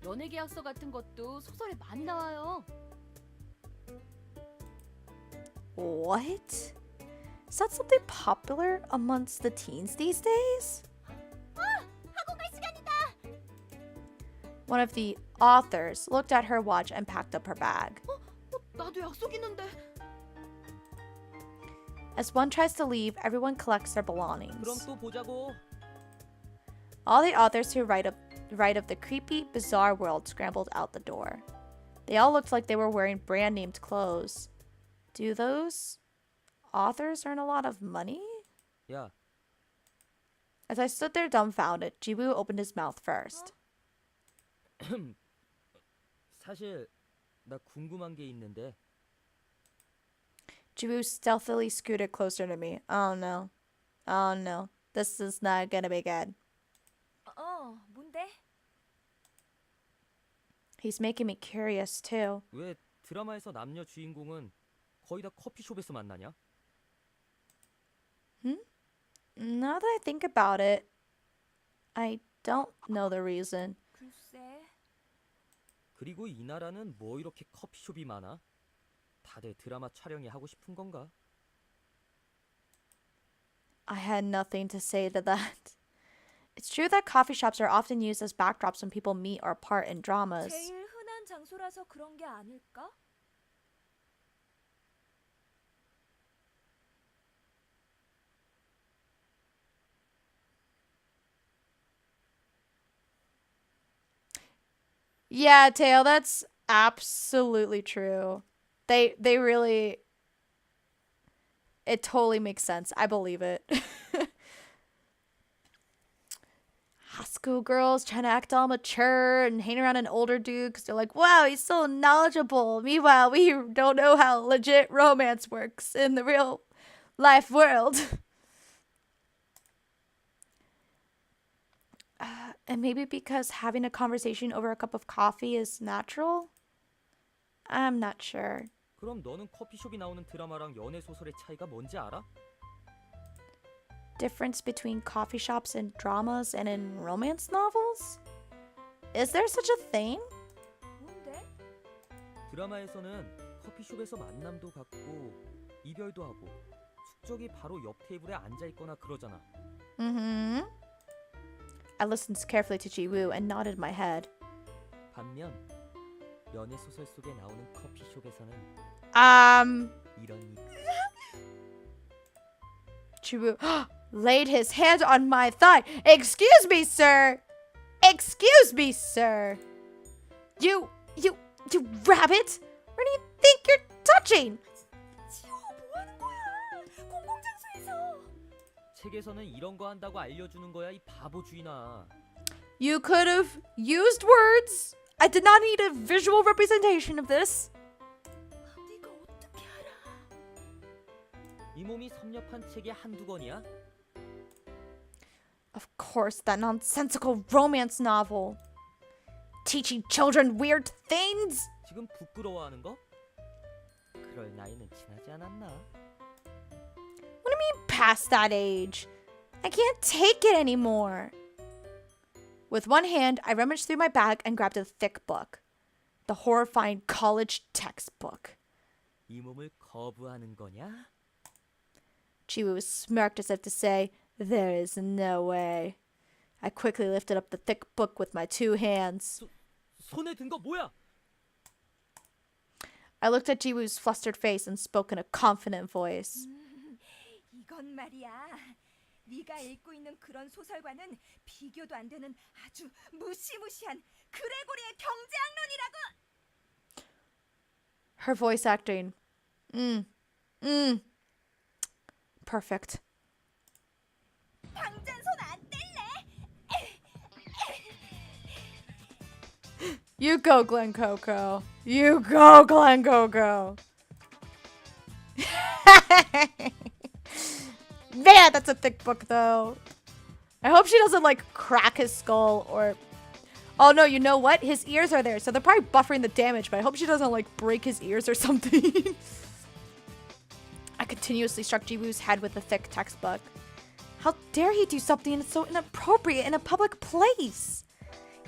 연애 계약서 같은 것도 소설에 많이 나와요. What? Is that something popular amongst the teens these days? 학원 갈 시간이다. One of the authors looked at her watch and packed up her bag. 나도 약속 있는데. As one tries to leave, everyone collects their belongings. 그럼 또 보자고. All the authors who write of the creepy, bizarre world scrambled out the door. They all looked like they were wearing brand-named clothes. Do those authors earn a lot of money? 야, As I stood there dumbfounded, Jiwoo opened his mouth first. 사실 나 궁금한 게 있는데. Jiwoo stealthily scooted closer to me. Oh no. Oh no. This is not gonna be good. 뭔데? He's making me curious too. 왜 드라마에서 남녀 주인공은 거의 다 커피숍에서 만나냐? Now that I think about it, I don't know the reason. 글쎄. 그리고 이 나라는 뭐 이렇게 커피숍이 많아? 다들 드라마 촬영이 하고 싶은 건가? I had nothing to say to that. It's true that coffee shops are often used as backdrops when people meet or part in dramas. 제일 흔한 장소라서 그런 게 아닐까? Yeah, Tail, that's absolutely true. They really, it totally makes sense. I believe it. High school girls trying to act all mature and hang around an older dude because they're like, wow, he's so knowledgeable. Meanwhile, we don't know how legit romance works in the real life world. And maybe because having a conversation over a cup of coffee is natural? I'm not sure. 그럼 너는 커피숍이 나오는 드라마랑 연애 소설의 차이가 뭔지 알아? Difference between coffee shops and dramas and in romance novels? Is there such a thing? 뭔데? 드라마에서는 커피숍에서 만남도 갖고 이별도 하고 숙적이 바로 옆 테이블에 앉아 있거나 그러잖아. Mm-hmm. I listened carefully to Jiwoo and nodded my head. 반면 연애 소설 속에 나오는 커피숍에서는 이런 이 Jiwoo laid his hand on my thigh. Excuse me, sir. Excuse me, sir. You rabbit. Where do you think you're touching? 지호 뭐 하는 거야? 공공장소에서. 책에서는 이런 거 한다고 알려주는 거야 이 바보 주인아. You could have used words. I did not need a visual representation of this. 네가 어떻게 알아? 이 몸이 섭렵한 책이 한두 권이야? Of course, that nonsensical romance novel. Teaching children weird things? 지금 부끄러워하는 거? 그럴 나이는 지나지 않았나? What do you mean past that age? I can't take it anymore. With one hand, I rummaged through my bag and grabbed a thick book. The horrifying college textbook. 이 몸을 거부하는 거냐? Jiwoo smirked as if to say, there is no way. I quickly lifted up the thick book with my two hands. 손에 든 거 뭐야? I looked at Jiwoo's flustered face and spoke in a confident voice. 이건 말이야. 네가 읽고 있는 그런 소설과는 비교도 안 되는 아주 무시무시한 그레고리의 경제학론이라고. Her voice acting. Perfect. 당장 손 안 뗄래? You go, Glen Coco. You go, Glen Coco. Man, that's a thick book, though. I hope she doesn't, like, crack his skull or... Oh, no, you know what? His ears are there, so they're probably buffering the damage, but I hope she doesn't, like, break his ears or something. I continuously struck Jiwoo's head with the thick textbook. How dare he do something so inappropriate in a public place?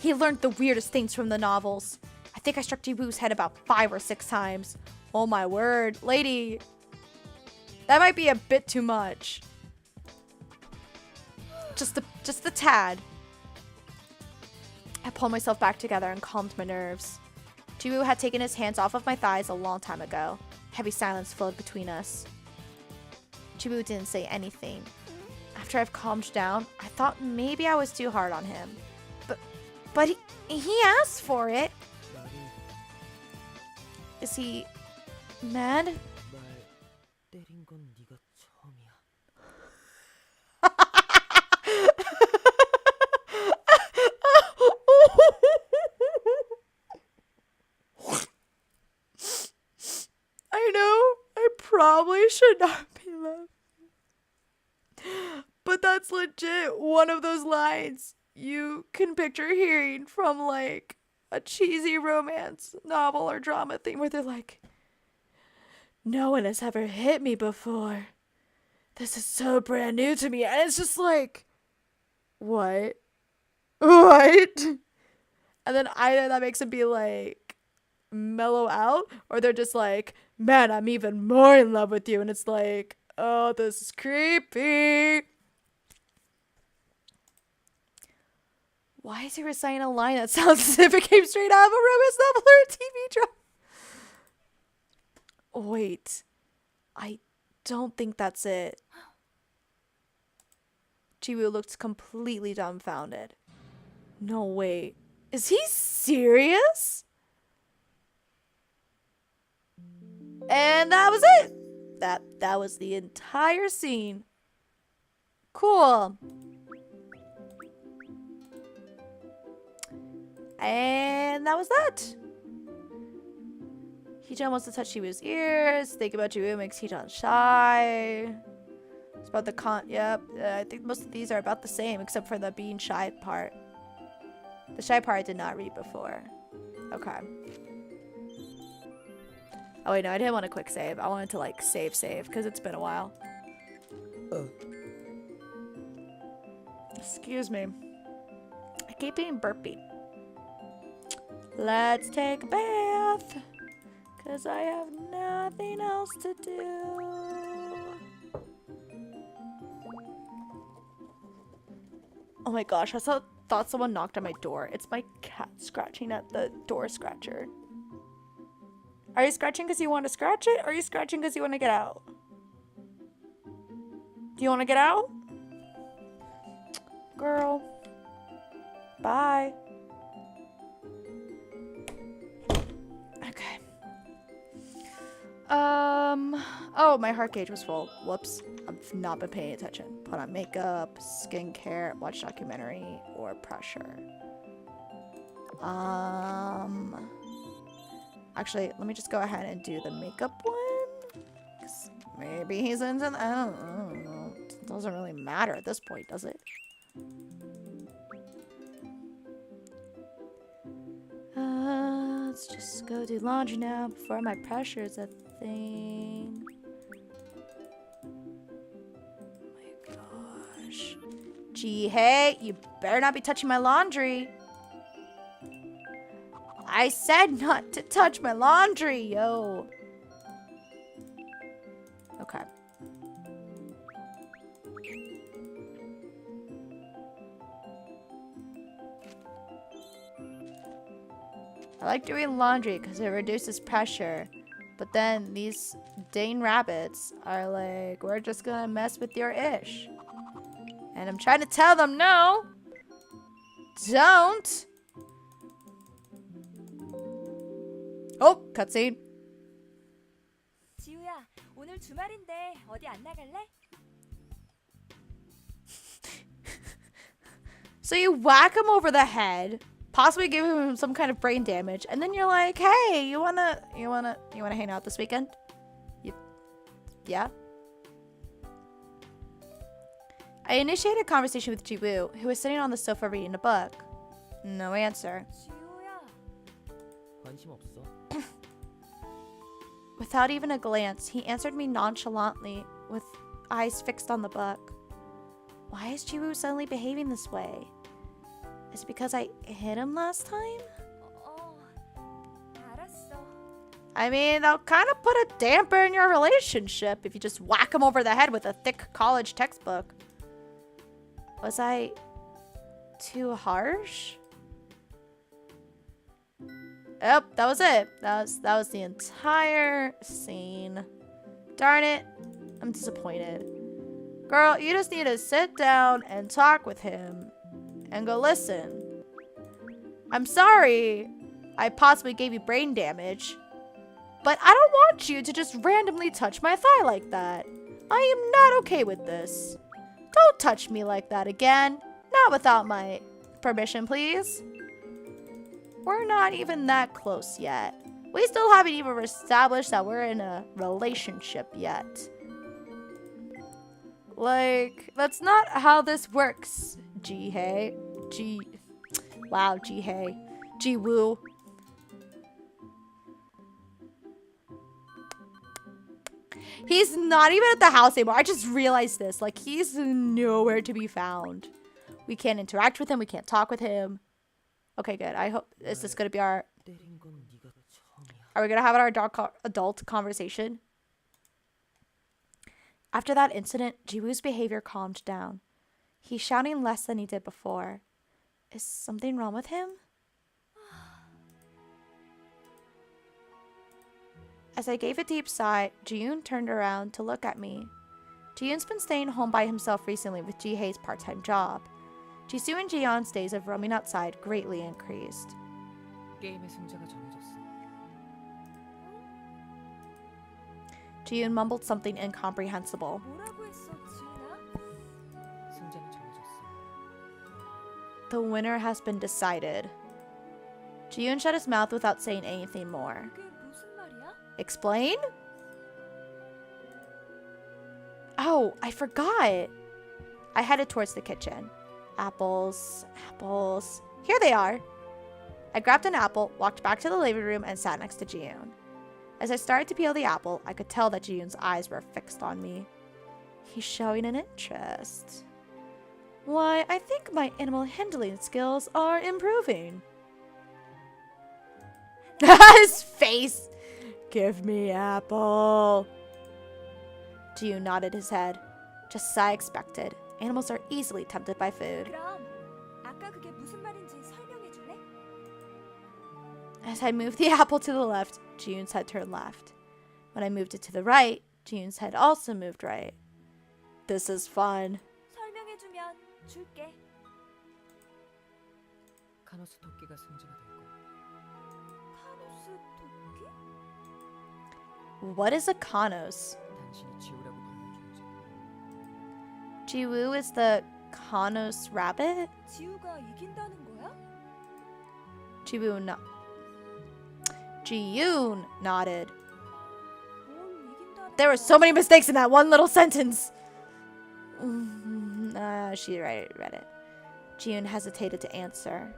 He learned the weirdest things from the novels. I think I struck Jiwoo's head about 5 or 6 times. Oh my word. Lady, that might be a bit too much. Just the tad. I pulled myself back together and calmed my nerves. Jiwoo had taken his hands off of my thighs a long time ago. Heavy silence flowed between us. Jiwoo didn't say anything. After I've calmed down, I thought maybe I was too hard on him. But he asked for it. 나를 Is he mad? 날 때린 건 네가 처음이야. I know I probably should not be laughing. But that's legit one of those lines you can picture hearing from like a cheesy romance novel or drama thing where they're like, no one has ever hit me before. This is so brand new to me. And it's just like, what? What? And then either that makes it be like mellow out, or they're just like, man, I'm even more in love with you. And it's like, oh, this is creepy. Why is he reciting a line that sounds as if it came straight out of a romance novel or a TV drama? Wait, I don't think that's it. Jiwoo looked completely dumbfounded. No, wait. Is he serious? And that was it. That was the entire scene. Cool. And that was that. Hee-chan wants to touch Jiwoo's ears. Think about Jiwoo makes Hee-chan shy. It's about the yep. I think most of these are about the same, except for the being shy part. The shy part I did not read before. Okay. Oh wait, no, I didn't want a quick save. I wanted to like save, because it's been a while. Excuse me. I keep being burpy. Let's take a bath, because I have nothing else to do. Oh my gosh, I thought someone knocked on my door. It's my cat scratching at the door scratcher. Are you scratching because you want to scratch it? Or are you scratching because you want to get out? Do you want to get out? Girl. Bye. Okay. Oh, my heart gauge was full. Whoops. I've not been paying attention. Put on makeup, skincare, watch documentary, or pressure. Actually, let me just go ahead and do the makeup one. 'Cause maybe he's into that. I don't know. It doesn't really matter at this point, does it? Let's just go do laundry now before my pressure's a thing. Oh my gosh. Gee, hey, you better not be touching my laundry. I said not to touch my laundry, yo. Okay. I like doing laundry because it reduces pressure. But then these dang rabbits are like, we're just gonna mess with your ish. And I'm trying to tell them, no. Don't. Oh, cutscene. 지우야, 오늘 주말인데 어디 안 나갈래? So you whack him over the head, possibly give him some kind of brain damage, and then you're like, "Hey, you wanna hang out this weekend?" Yeah. I initiated a conversation with Jiwoo, who was sitting on the sofa reading a book. No answer. 지우야. 관심 없어. Without even a glance, he answered me nonchalantly, with eyes fixed on the book. Why is Jiwoo suddenly behaving this way? Is it because I hit him last time? 알았어. I mean, that'll kind of put a damper in your relationship if you just whack him over the head with a thick college textbook. Was I too harsh? Yep, that was it. That was the entire scene. Darn it. I'm disappointed. Girl, you just need to sit down and talk with him and go, listen. I'm sorry I possibly gave you brain damage, but I don't want you to just randomly touch my thigh like that. I am not okay with this. Don't touch me like that again. Not without my permission, please. We're not even that close yet. We still haven't even established that we're in a relationship yet. Like, that's not how this works, Jihae. Wow, Jihae. Jiwoo. He's not even at the house anymore. I just realized this. Like, he's nowhere to be found. We can't interact with him. We can't talk with him. Okay, good. I hope, is this going to be our... Are we going to have our adult conversation? After that incident, Jiwoo's behavior calmed down. He's shouting less than he did before. Is something wrong with him? As I gave a deep sigh, Jiyoon turned around to look at me. Jiyoon's been staying home by himself recently with Jihae's part-time job. Jisoo and Jiyeon's days of roaming outside greatly increased. 게임의 승자가 정해졌어. Jiyoon mumbled something incomprehensible. 뭐라고 했어, 지은아? 승자는 정해졌어. The winner has been decided. Jiyoon shut his mouth without saying anything more. 그게 무슨 말이야? Explain? Oh, I forgot. I headed towards the kitchen. Apples, apples. Here they are. I grabbed an apple, walked back to the living room, and sat next to Jiyoon. As I started to peel the apple, I could tell that Jiyoon's eyes were fixed on me. He's showing an interest. Why, I think my animal handling skills are improving. His face! Give me apple. Jiyoon nodded his head, just as I expected. Animals are easily tempted by food. 그럼 아까 그게 무슨 말인지 설명해 줄래? As I moved the apple to the left, Jiyoon's head turned left. When I moved it to the right, Jiyoon's head also moved right. This is fun. 설명해 주면 줄게. 카노스 토끼가 승자가 될 거야. 카노스 토끼? What is a Kanos? 당신이 지우라고 부르는 존재. Jiwoo is the Kanos rabbit? 지우가 이긴다는 거야? Jiyoon nodded. 뭘 이긴다는 There were so many mistakes in that one little sentence. She read it. Jiyoon hesitated to answer.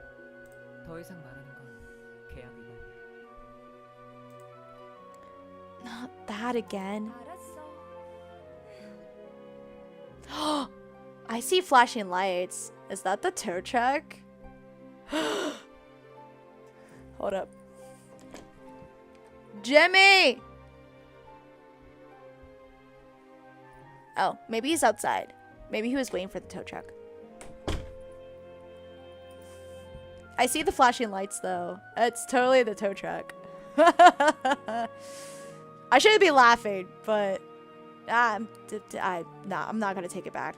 더 이상 말하는 건 계약 위반이야. Not that again. 알았어. I see flashing lights. Is that the tow truck? Hold up. Jimmy! Oh, maybe he's outside. Maybe he was waiting for the tow truck. I see the flashing lights though. It's totally the tow truck. I shouldn't be laughing, but I'm not gonna take it back.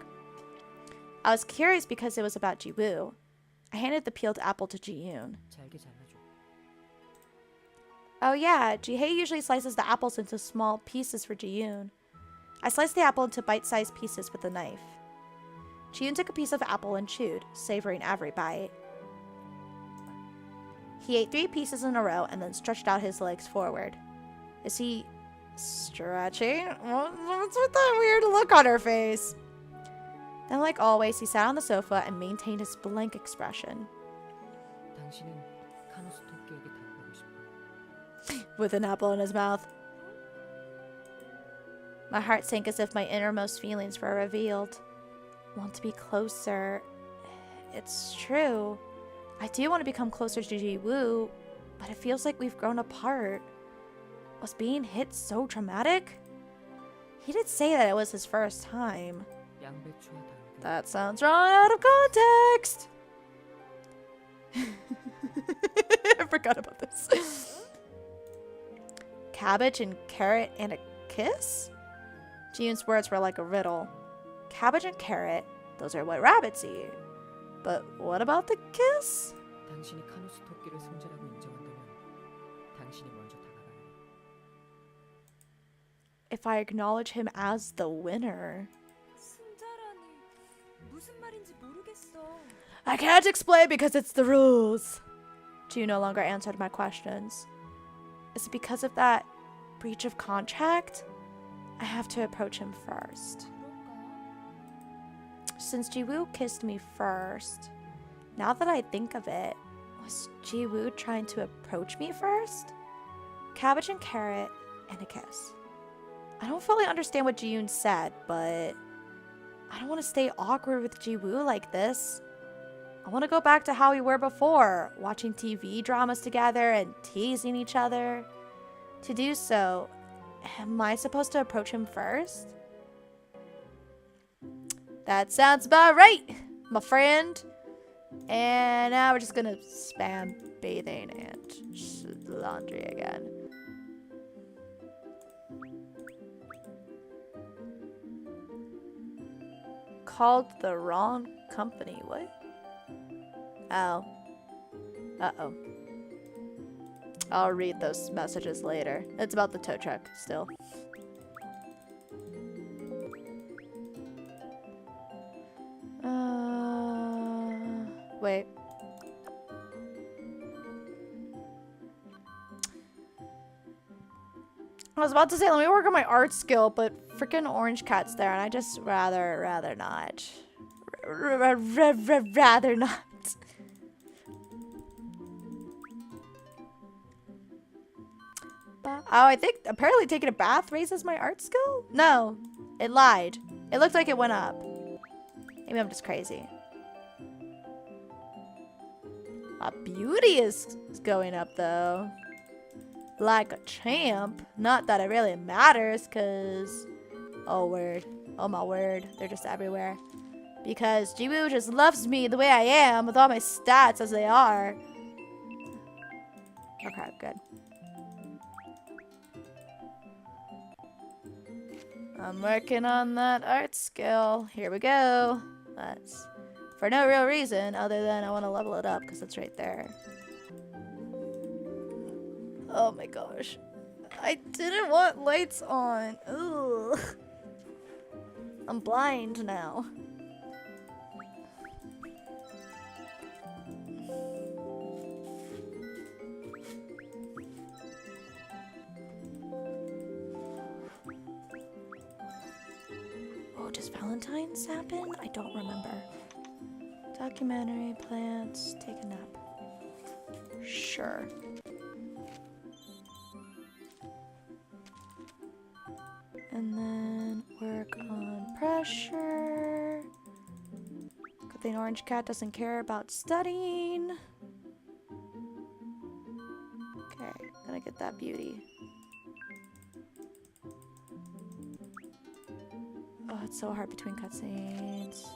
I was curious because it was about Jiwoo. I handed the peeled apple to Jiyoon. 잘게 잘라줘. Oh yeah, Jihae usually slices the apples into small pieces for Jiyoon. I sliced the apple into bite-sized pieces with a knife. Jiyoon took a piece of apple and chewed, savoring every bite. He ate 3 pieces in a row and then stretched out his legs forward. Is he stretching? What's with that weird look on her face? Then, like always, he sat on the sofa and maintained his blank expression. 당신은 카노스 토끼에게 다가가고 싶어. With an apple in his mouth. My heart sank as if my innermost feelings were revealed. Want to be closer. It's true. I do want to become closer to Jiwoo, but it feels like we've grown apart. Was being hit so traumatic? He did say that it was his first time. 양배추와 당근. That sounds wrong out of context. I forgot about this. Cabbage and carrot and a kiss? Jiun's words were like a riddle. Cabbage and carrot, those are what rabbits eat. But what about the kiss? 당신이 카누스 토끼를 승자라고 인정한다면 당신이 먼저 다가가야 해. If I acknowledge him as the winner. 승자라니 무슨 말인지 모르겠어. I can't explain because it's the rules. Jiu no longer answered my questions. Is it because of that breach of contract? I have to approach him first. 그럴까? Since Jiwoo kissed me first, now that I think of it, was Jiwoo trying to approach me first? Cabbage and carrot and a kiss. I don't fully understand what Jiyoon said, but I don't want to stay awkward with Jiwoo like this. I want to go back to how we were before, watching TV dramas together and teasing each other. To do so, am I supposed to approach him first? That sounds about right, my friend. And now we're just gonna spam bathing and laundry again. Called the wrong company. What? Oh. Uh-oh. I'll read those messages later. It's about the tow truck still. Wait. I was about to say, let me work on my art skill, but freaking Orange Cat's there, and I just rather not. Rather not. Oh, I think apparently taking a bath raises my art skill? No, it lied. It looked like it went up. Maybe I'm just crazy. My beauty is going up though. Like a champ. Not that it really matters, cause oh word. Oh my word. They're just everywhere. Because Jiwoo just loves me the way I am with all my stats as they are. Okay, good. I'm working on that art skill. Here we go. That's for no real reason other than I want to level it up because it's right there. Oh my gosh. I didn't want lights on. Ugh. I'm blind now. Oh, does Valentine's happen? I don't remember. Documentary, plants, take a nap. Sure. And then work on pressure. Good thing Orange Cat doesn't care about studying. Okay, gonna get that beauty. Oh, it's so hard between cutscenes.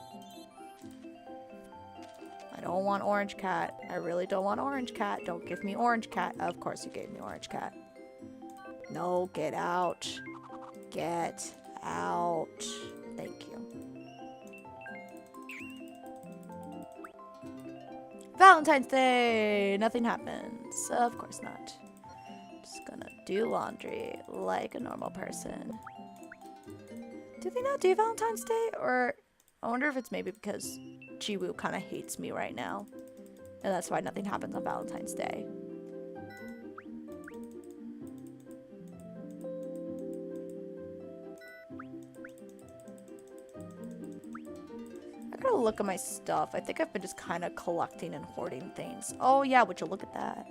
I don't want Orange Cat. I really don't want Orange Cat. Don't give me Orange Cat. Of course you gave me Orange Cat. No, get out. Get out. Thank you. Valentine's Day! Nothing happens. Of course not. Just gonna do laundry like a normal person. Do they not do Valentine's Day? Or I wonder if it's maybe because Jiwoo kind of hates me right now. And that's why nothing happens on Valentine's Day. I gotta look at my stuff. I think I've been just kind of collecting and hoarding things. Oh yeah, would you look at that?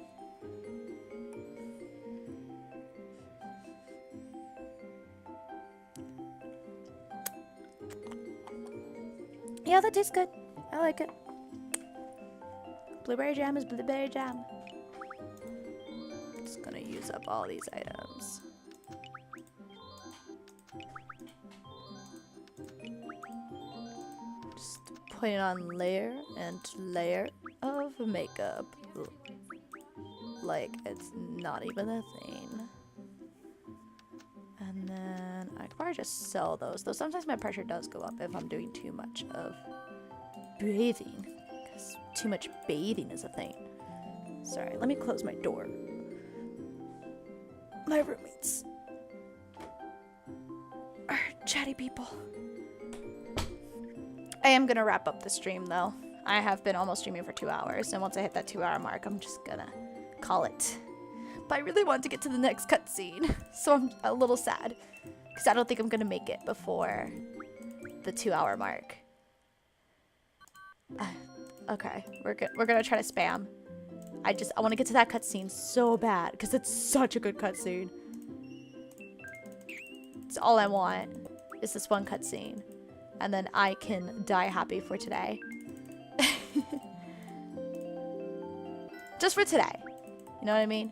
Yeah, that tastes good. I like it. Blueberry jam is blueberry jam. Just gonna use up all these items. Just putting on layer and layer of makeup. Like it's not even a thing. And then I could probably just sell those. Though sometimes my pressure does go up if I'm doing too much of bathing. Because too much bathing is a thing. Sorry, let me close my door. My roommates are chatty people. I am gonna wrap up the stream though. I have been almost streaming for 2 hours, and once I hit that 2 hour mark, I'm just gonna call it. But I really want to get to the next cutscene, so I'm a little sad because I don't think I'm gonna make it before the 2 hour mark. Okay, we're gonna try to spam. I want to get to that cutscene so bad because it's such a good cutscene. It's all I want is this one cutscene, and then I can die happy for today. Just for today, you know what I mean?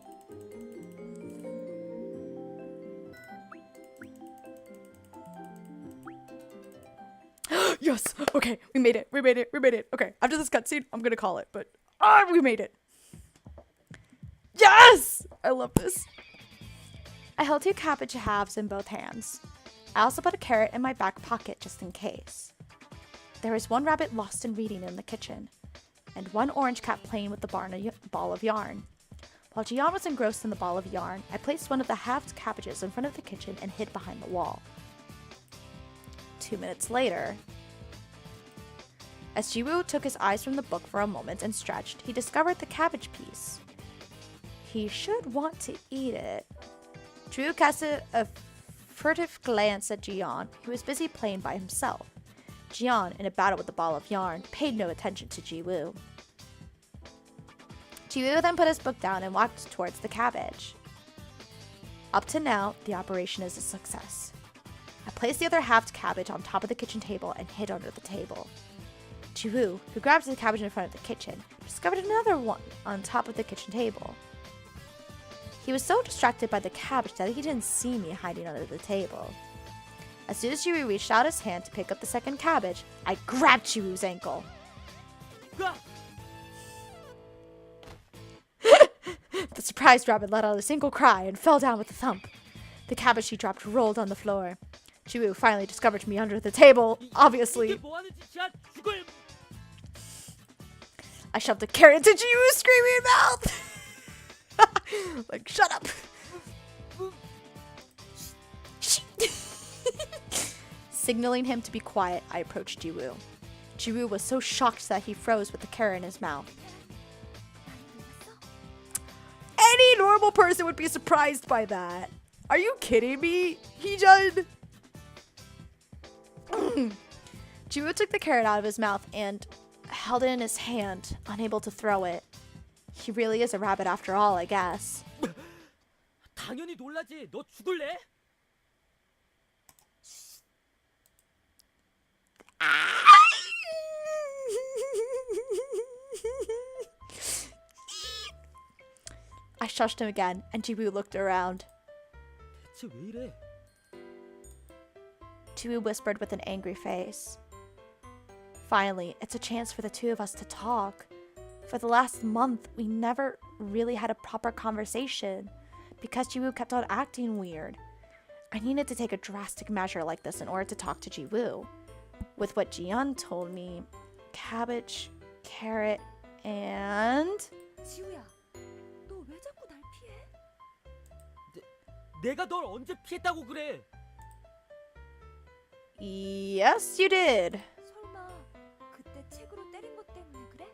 Yes. Okay, we made it. We made it. We made it. Okay, after this cutscene, I'm gonna call it. But we made it. Yes! I love this. I held 2 cabbage halves in both hands. I also put a carrot in my back pocket just in case. There was 1 rabbit lost in reading in the kitchen, and 1 orange cat playing with the ball of yarn. While Jiwoo was engrossed in the ball of yarn, I placed one of the halved cabbages in front of the kitchen and hid behind the wall. 2 minutes later, as Jiwoo took his eyes from the book for a moment and stretched, he discovered the cabbage piece. He should want to eat it. Jiwoo cast a furtive glance at Jiwoo, who was busy playing by himself. Jiwoo, in a battle with the ball of yarn, paid no attention to Jiwoo. Jiwoo then put his book down and walked towards the cabbage. Up to now, the operation is a success. I placed the other halved cabbage on top of the kitchen table and hid under the table. Jiwoo, who grabbed the cabbage in front of the kitchen, discovered another one on top of the kitchen table. He was so distracted by the cabbage that he didn't see me hiding under the table. As soon as Jiwoo reached out his hand to pick up the second cabbage, I grabbed Jiwoo's ankle. The surprised rabbit let out a single cry and fell down with a thump. The cabbage he dropped rolled on the floor. Jiwoo finally discovered me under the table, obviously. I shoved a carrot into Jiwoo's screaming mouth! Like, shut up! Signaling him to be quiet, I approached Jiwoo. Jiwoo was so shocked that he froze with the carrot in his mouth. Any normal person would be surprised by that. Are you kidding me, Heejun? Jiwoo took the carrot out of his mouth and held it in his hand, unable to throw it. He really is a rabbit after all, I guess. 당연히 놀라지. 너 죽을래? I shushed him again, and Jiwoo looked around. 대체 왜 이래? Jiwoo whispered with an angry face. Finally, it's a chance for the 2 of us to talk. For the last month, we never really had a proper conversation because Jiwoo kept on acting weird. I needed to take a drastic measure like this in order to talk to Jiwoo. With what Jiyeon told me, cabbage, carrot, and... 지우야, 너 왜 자꾸 날 피해? 내가 널 언제 피했다고 그래? Yes, you did. 설마 그때 책으로 때린 것 때문에 그래?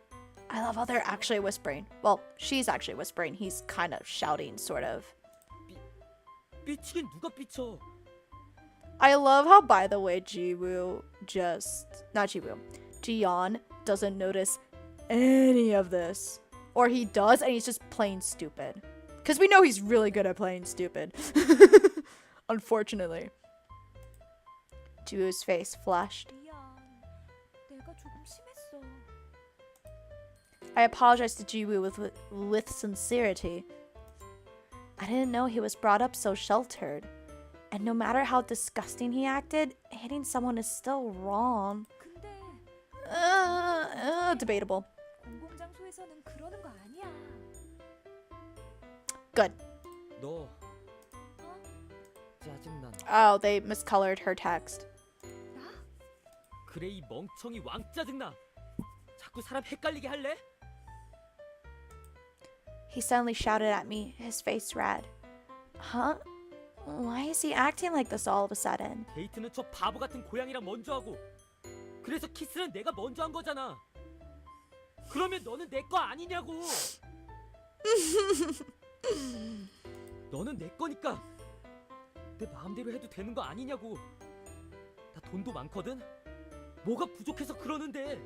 I love how they're actually whispering. Well, she's actually whispering. He's kind of shouting, sort of. 삐치긴 누가 삐쳐? I love how, by the way, Jiwoo not Jiwoo, Jiyeon doesn't notice any of this. Or he does, and he's just playing stupid. Because we know he's really good at playing stupid. Unfortunately. Jiwoo's face flushed. 미안, 내가 조금 심했어. I apologized to Jiwoo with sincerity. I didn't know he was brought up so sheltered. And no matter how disgusting he acted, hitting someone is still wrong. 근데 Debatable. 공공장소에서는 그러는 거 아니야. Good. 너 짜증나. Oh, they miscolored her text. 그래 이 멍청이 왕 짜증나. 자꾸 사람 헷갈리게 할래? He suddenly shouted at me, his face red. Huh? Why is he acting like this all of a sudden? 데이트는 저 바보 같은 고양이랑 먼저 하고 그래서 키스는 내가 먼저 한 거잖아. 그러면 너는 내 거 아니냐고. 너는 내 거니까 내 마음대로 해도 되는 거 아니냐고. 나 돈도 많거든. 뭐가 부족해서 그러는데.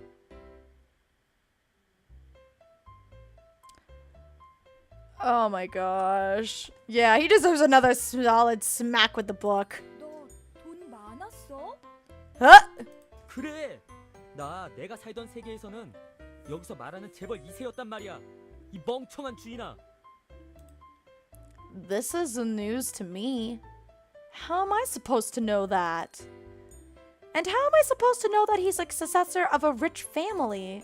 Oh my gosh. Yeah, he deserves another solid smack with the book. 너 돈 많았어? Huh? 그래. 내가 살던 세계에서는 여기서 말하는 재벌 2세였단 말이야. 이 멍청한 주인아. This is news to me. How am I supposed to know that? And how am I supposed to know that he's like successor of a rich family?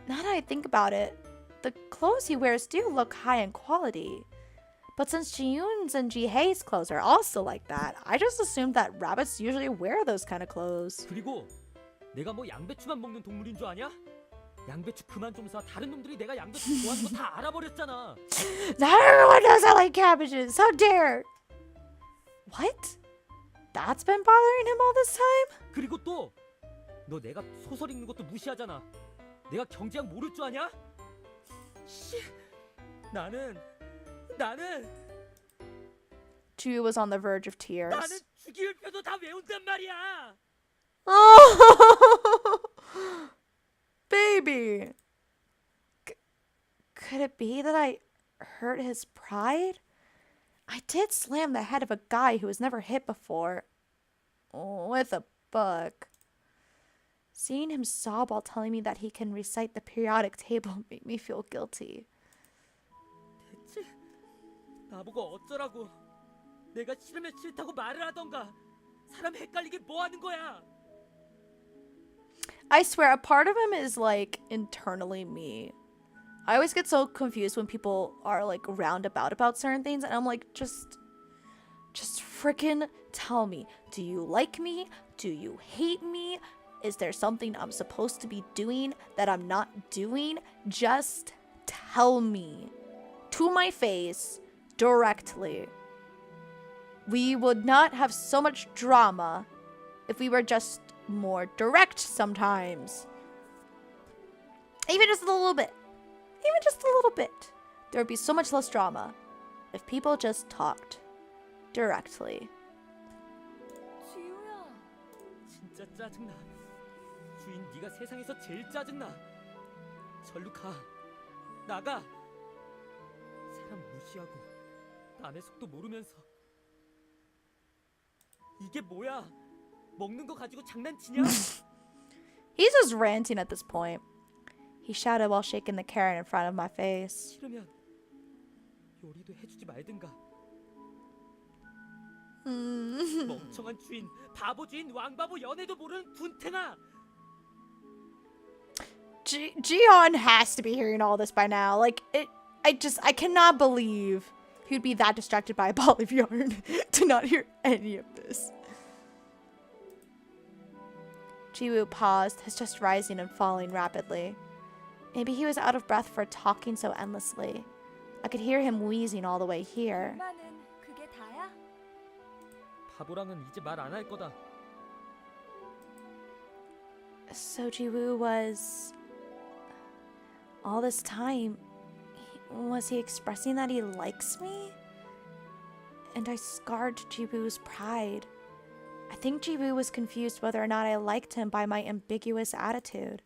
Now that I think about it, the clothes he wears do look high in quality. But since Jiyoon's and Jihae's clothes are also like that, I just assumed that rabbits usually wear those kind of clothes. 그리고 내가 뭐 양배추만 먹는 동물인 줄 아냐? 양배추 그만 좀 사. 다른 놈들이 내가 양배추 좋아하는 거 다 알아버렸잖아. Not everyone knows I like cabbages. How dare? What? That's been bothering him all this time? 그리고 또 너 내가 소설 읽는 것도 무시하잖아. 내가 경제학 모를 줄 아냐? 씨, 나는 Jiwoo was on the verge of tears. 나는 주기율표도 다 외운단 말이야. Oh, baby. Could it be that I hurt his pride? I did slam the head of a guy who was never hit before with a book. Seeing him sob while telling me that he can recite the periodic table made me feel guilty. 대체 나보고 어쩌라고? 내가 싫으면 싫다고 말을 하던가. 사람 헷갈리게 뭐 하는 거야? I swear, a part of him is like internally me. I always get so confused when people are like roundabout about certain things, and I'm like, just freaking tell me. Do you like me? Do you hate me? Is there something I'm supposed to be doing that I'm not doing? Just tell me. To my face, directly. We would not have so much drama if we were just more direct sometimes. Even just a little bit. Even just a little bit. There would be so much less drama if people just talked directly. 지우야. 진짜 짜증나. 주인 네가 세상에서 제일 짜증나. 절로 가. 나가. 사람 무시하고 남의 속도 모르면서. 이게 뭐야? 먹는 거 가지고 장난치냐? He's just ranting at this point. He shouted while shaking the carrot in front of my face. 싫으면 요리도 해주지 말든가. 멍청한 주인, 바보 주인, 왕바보 연애도 모르는 둔탱아. Jihan has to be hearing all this by now. Like, I cannot believe he'd be that distracted by a ball of yarn to not hear any of this. Jiwoo paused, his chest rising and falling rapidly. Maybe he was out of breath for talking so endlessly. I could hear him wheezing all the way here. 엄마는 그게 다야? 바보랑은 이제 말 안 할 거다. So Jiwoo was... all this time, was he expressing that he likes me? And I scarred Jiwoo's pride. I think Jiwoo was confused whether or not I liked him by my ambiguous attitude.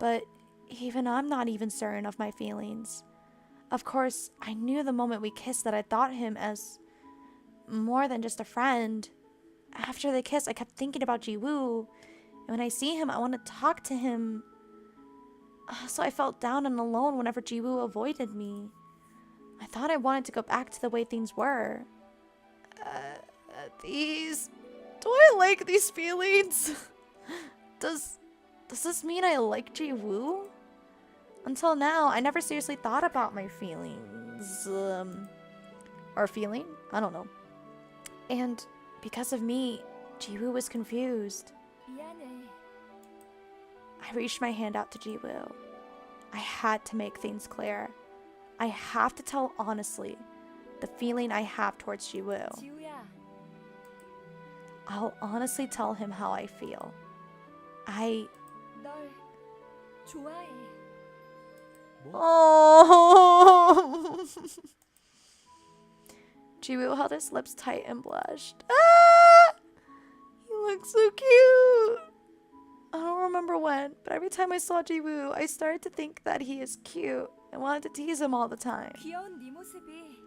But even I'm not even certain of my feelings. Of course, I knew the moment we kissed that I thought him as more than just a friend. After the kiss, I kept thinking about Jiwoo. And when I see him, I want to talk to him. So I felt down and alone whenever Jiwoo avoided me. I thought I wanted to go back to the way things were. Do I like these feelings? Does this mean I like Jiwoo? Until now, I never seriously thought about my feelings. Or feeling? I don't know. And because of me, Jiwoo was confused. 미안해. I reached my hand out to Jiwoo. I had to make things clear. I have to tell honestly the feeling I have towards Jiwoo. 지우야. I'll honestly tell him how I feel. 널 좋아해. Oh. Jiwoo held his lips tight and blushed. Ah! He looks so cute. I don't remember when, but every time I saw Jiwoo, I started to think that he is cute and wanted to tease him all the time. 귀여운 네 모습이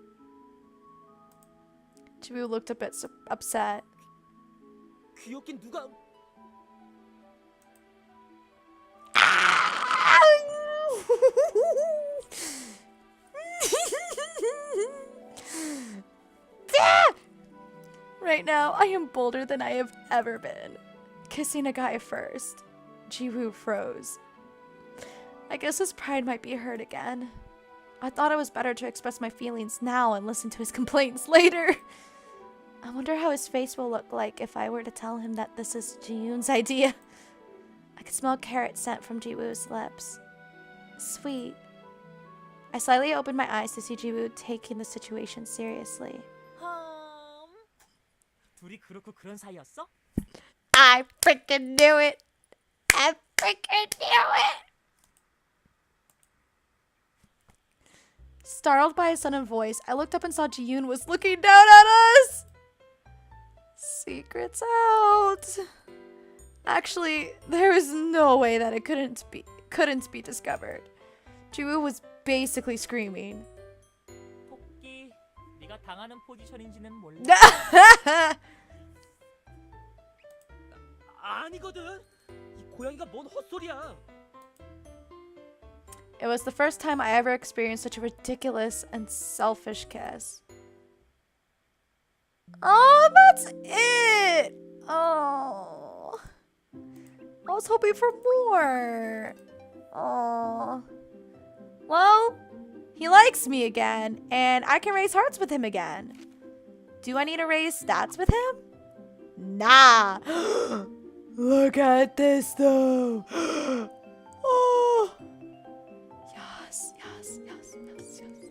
Jiwoo looked a bit upset. 귀엽긴 누가? Right now, I am bolder than I have ever been. Kissing a guy first. Jiwoo froze. I guess his pride might be hurt again. I thought it was better to express my feelings now and listen to his complaints later. I wonder how his face will look like if I were to tell him that this is Jiyoon's idea. I could smell carrot scent from Jiwoo's lips. Sweet. I slightly opened my eyes to see Jiwoo taking the situation seriously. 둘이 그렇고 그런 사이였어? I freaking knew it! I freaking knew it! Startled by his sudden voice, I looked up and saw Jiyoon was looking down at us! Secrets out! Actually, there is no way that it couldn't be discovered. Jiwoo was basically screaming. 토끼, 네가 당하는 포지션인지는 몰라. 아니거든. 이 고양이가 뭔 헛소리야. It was the first time I ever experienced such a ridiculous and selfish kiss. Oh, that's it! Oh. I was hoping for more. Oh. Well, he likes me again, and I can raise hearts with him again. Do I need to raise stats with him? Nah. Look at this, though.